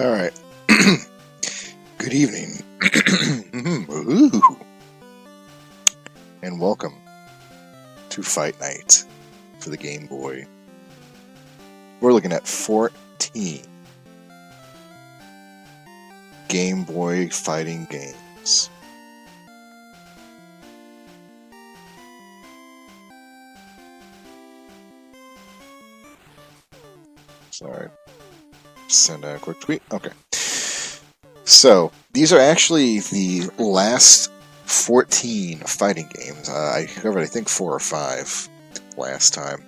All right. Good evening. Ooh. And welcome to Fight Night for the Game Boy. We're looking at 14 Game Boy fighting games. Sorry. Send out a quick tweet. Okay. So, these are actually the last 14 fighting games. I covered, I think, 4 or 5 last time.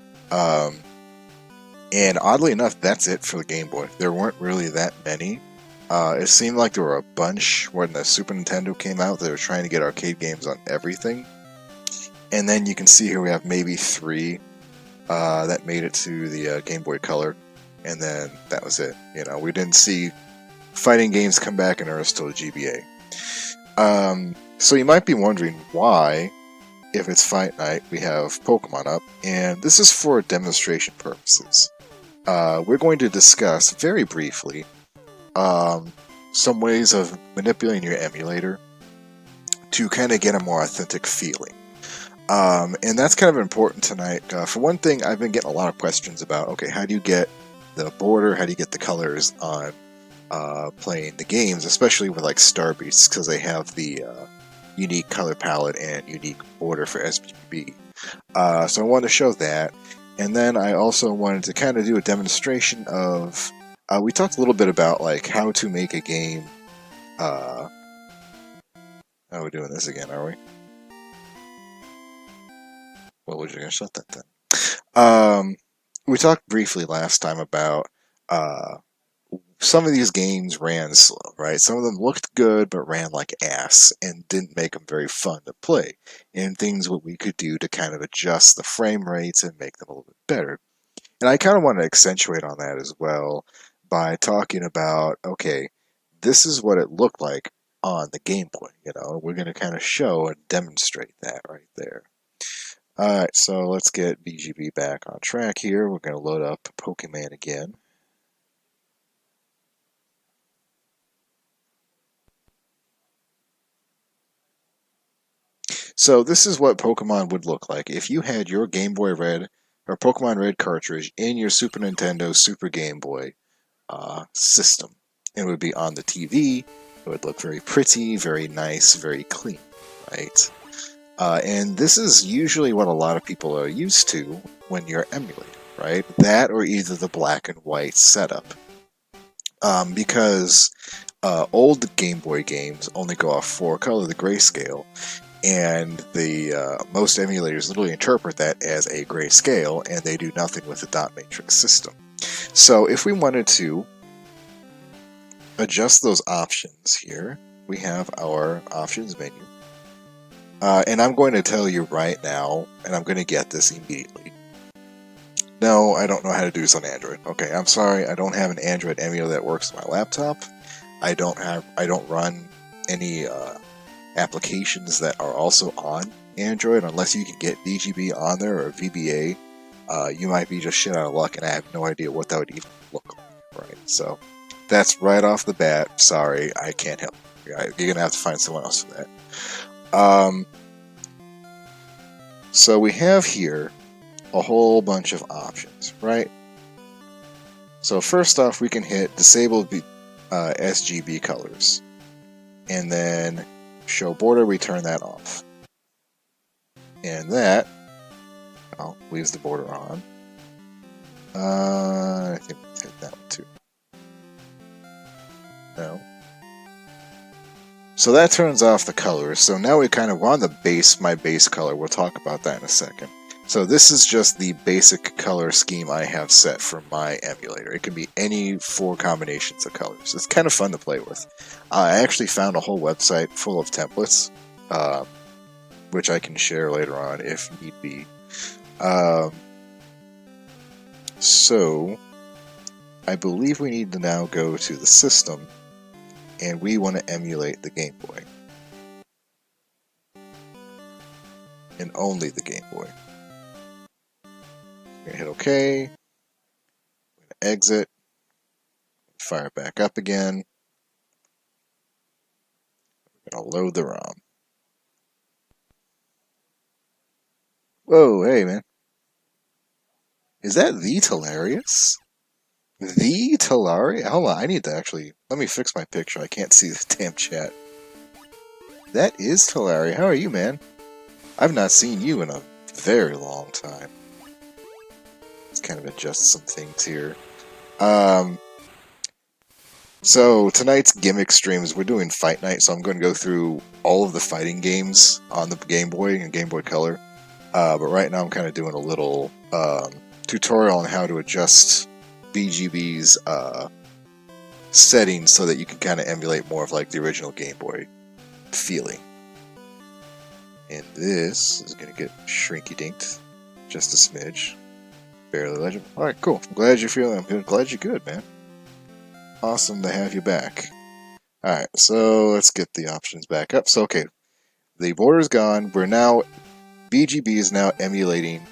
And oddly enough, that's it for the Game Boy. There weren't really that many. It seemed like there were a bunch when the Super Nintendo came out. They were trying to get arcade games on everything. And then you can see here we have maybe 3 that made it to the Game Boy Color. And then that was it. You know, we didn't see fighting games come back in earnest till the GBA. So you might be wondering why, if it's Fight Night, we have Pokemon up. And this is for demonstration purposes. We're going to discuss, very briefly, some ways of manipulating your emulator to kind of get a more authentic feeling. And that's kind of important tonight. For one thing, I've been getting a lot of questions about, okay, how do you get the border, how do you get the colors on playing the games, especially with like Star Beasts, because they have the unique color palette and unique border for SGB. So I wanted to show that. And then I also wanted to kind of do a demonstration of, we talked a little bit about like how to make a game, oh, we're doing this again, are we? Well, we're just going to shut that then. We talked briefly last time about, some of these games ran slow, right? Some of them looked good, but ran like ass and didn't make them very fun to play. And things what we could do to kind of adjust the frame rates and make them a little bit better. And I kind of want to accentuate on that as well by talking about, okay, this is what it looked like on the Game Boy. You know, we're going to kind of show and demonstrate that right there. Alright, so let's get BGB back on track here. We're going to load up Pokemon again. So this is what Pokemon would look like if you had your Game Boy Red or Pokemon Red cartridge in your Super Nintendo Super Game Boy system. It would be on the TV. It would look very pretty, very nice, very clean, right? And this is usually what a lot of people are used to when you're emulating, right? That or either the black and white setup. Because old Game Boy games only go off 4-color, the grayscale, and the most emulators literally interpret that as a grayscale, and they do nothing with the dot matrix system. So if we wanted to adjust those options here, we have our options menu. And I'm going to tell you right now, and I'm going to get this immediately. No, I don't know how to do this on Android. Okay, I'm sorry, I don't have an Android emulator that works on my laptop. I don't run any applications that are also on Android unless you can get BGB on there or VBA. You might be just shit out of luck, and I have no idea what that would even look like, right? So that's right off the bat. Sorry, I can't help you. You're gonna have to find someone else for that. So we have here a whole bunch of options, right? So first off, we can hit disable SGB colors, and then show border, we turn that off. And that, well, leaves the border on. I think we hit that one too. No. So that turns off the colors. So now we're on the base, my base color. We'll talk about that in a second. So this is just the basic color scheme I have set for my emulator. It can be any 4 combinations of colors. It's kind of fun to play with. I actually found a whole website full of templates, which I can share later on if need be. So I believe we need to now go to the system, and we want to emulate the Game Boy. And only the Game Boy. We're going to hit OK. We're going to exit. fire it back up again. We're gonna load the ROM. Whoa, hey man. Is that the Talarius? The Talari? Hold on, I need to actually... Let me fix my picture. I can't see the damn chat. That is Talari. How are you, man? I've not seen you in a very long time. Let's kind of adjust some things here. So, tonight's gimmick streams, we're doing Fight Night, so I'm going to go through all of the fighting games on the Game Boy and Game Boy Color. But right now I'm kind of doing a little tutorial on how to adjust BGB's settings so that you can kind of emulate more of like the original Game Boy feeling. And this is going to get shrinky-dinked just a smidge. Barely legible. Alright, cool. I'm glad you're feeling. I'm glad you're good, man. Awesome to have you back. Alright, so let's get the options back up. So, okay, the border's gone. We're now... BGB is now emulating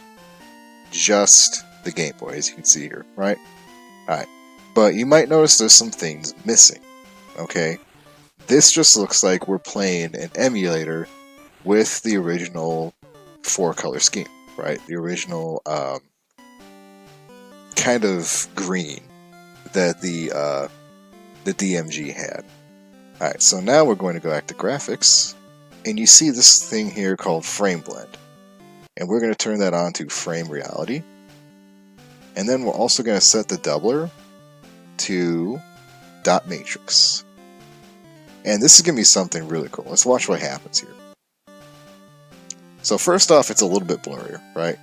just the Game Boy, as you can see here, right? Alright, but you might notice there's some things missing, okay? This just looks like we're playing an emulator with the original 4-color scheme, right? The original kind of green that the DMG had. Alright, so now we're going to go back to graphics, and you see this thing here called Frame Blend. And we're going to turn that on to Frame Reality. And then we're also going to set the doubler to Dot Matrix. And this is going to be something really cool. Let's watch what happens here. So first off, it's a little bit blurrier, right?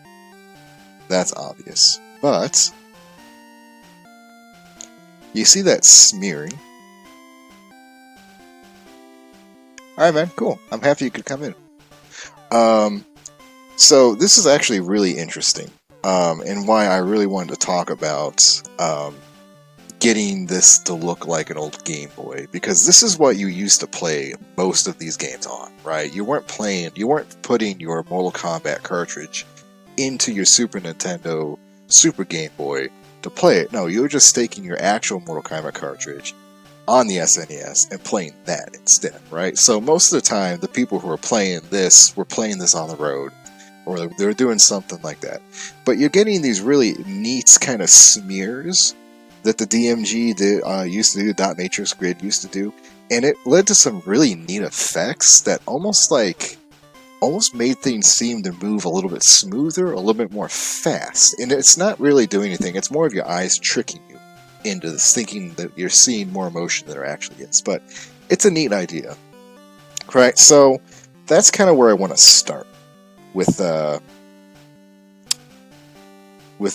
That's obvious. But you see that smearing? Alright man, cool. I'm happy you could come in. So this is actually really interesting, and why I really wanted to talk about getting this to look like an old Game Boy, because this is what you used to play most of these games on, right? You weren't putting your Mortal Kombat cartridge into your Super Nintendo Super Game Boy to play it. No, you were just staking your actual Mortal Kombat cartridge on the SNES and playing that instead, right? So most of the time, the people who were playing this were playing this on the road, or they're doing something like that. But you're getting these really neat kind of smears that the DMG used to do, Dot Matrix Grid used to do, and it led to some really neat effects that almost made things seem to move a little bit smoother, a little bit more fast. And it's not really doing anything, it's more of your eyes tricking you into this, thinking that you're seeing more emotion than there actually is. But it's a neat idea, right? So that's kind of where I want to start with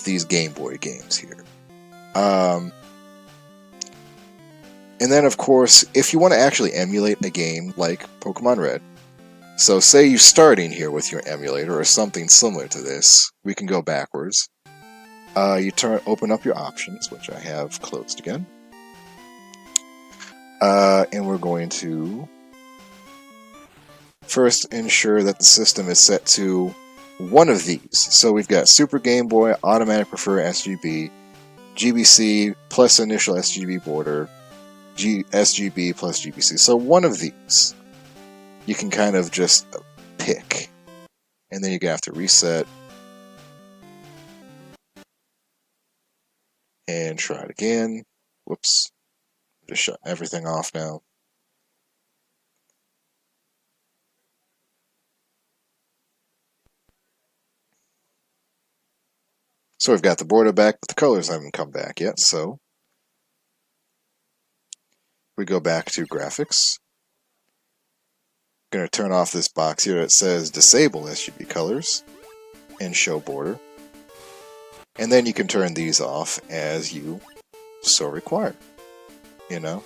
these Game Boy games here. And then, of course, if you want to actually emulate a game like Pokemon Red, so say you're starting here with your emulator or something similar to this, we can go backwards. You open up your options, which I have closed again. And we're going to first ensure that the system is set to one of these. So we've got Super Game Boy, Automatic Prefer SGB, GBC plus initial SGB border, SGB plus GBC. So one of these you can kind of just pick. And then you're going to have to reset. And try it again. Whoops. Just shut everything off now. So we've got the border back, but the colors haven't come back yet, so we go back to graphics. Going to turn off this box here that says disable SGB colors and show border. And then you can turn these off as you so require, you know?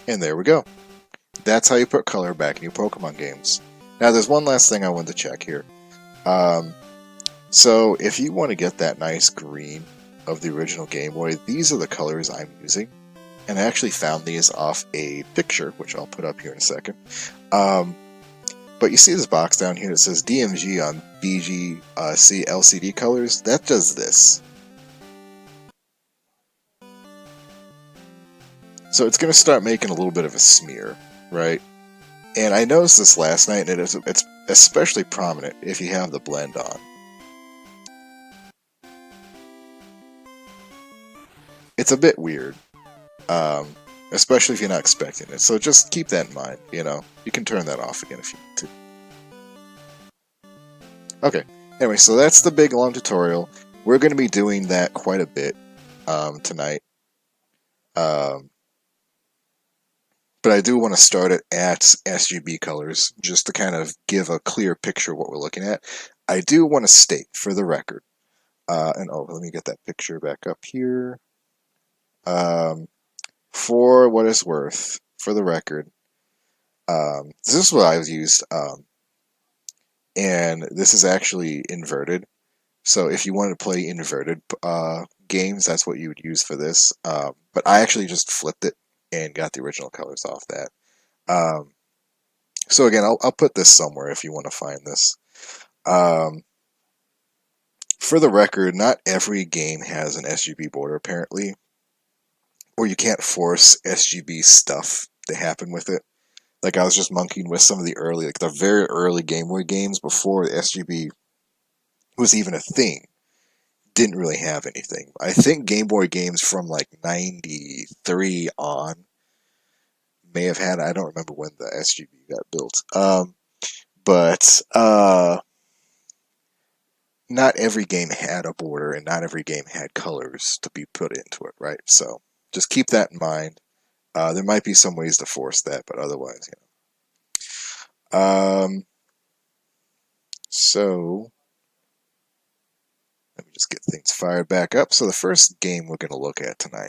And there we go. That's how you put color back in your Pokemon games. Now, there's one last thing I wanted to check here. So, if you want to get that nice green of the original Game Boy, these are the colors I'm using. And I actually found these off a picture, which I'll put up here in a second. But you see this box down here that says DMG on BGC LCD colors? That does this. So it's going to start making a little bit of a smear, right? And I noticed this last night, and it's especially prominent if you have the blend on. It's a bit weird, especially if you're not expecting it. So just keep that in mind, you know. You can turn that off again if you need to. Okay, anyway, so that's the big long tutorial. We're going to be doing that quite a bit tonight. But I do want to start it at SGB colors, just to kind of give a clear picture of what we're looking at. I do want to state, for the record, and oh, let me get that picture back up here. For what it's worth, for the record, this is what I've used, and this is actually inverted. So if you want to play inverted games, that's what you would use for this. But I actually just flipped it and got the original colors off that. So again, I'll put this somewhere if you want to find this. For the record, not every game has an SGB border, apparently, or you can't force SGB stuff to happen with it. Like, I was just monkeying with some of the early, like the very early Game Boy games before the SGB was even a thing. Didn't really have anything. I think Game Boy games from like 93 on may have had, I don't remember when the SGB got built. But not every game had a border, and not every game had colors to be put into it, right? So just keep that in mind. There might be some ways to force that, but otherwise, you know. So let me just get things fired back up. So the first game we're going to look at tonight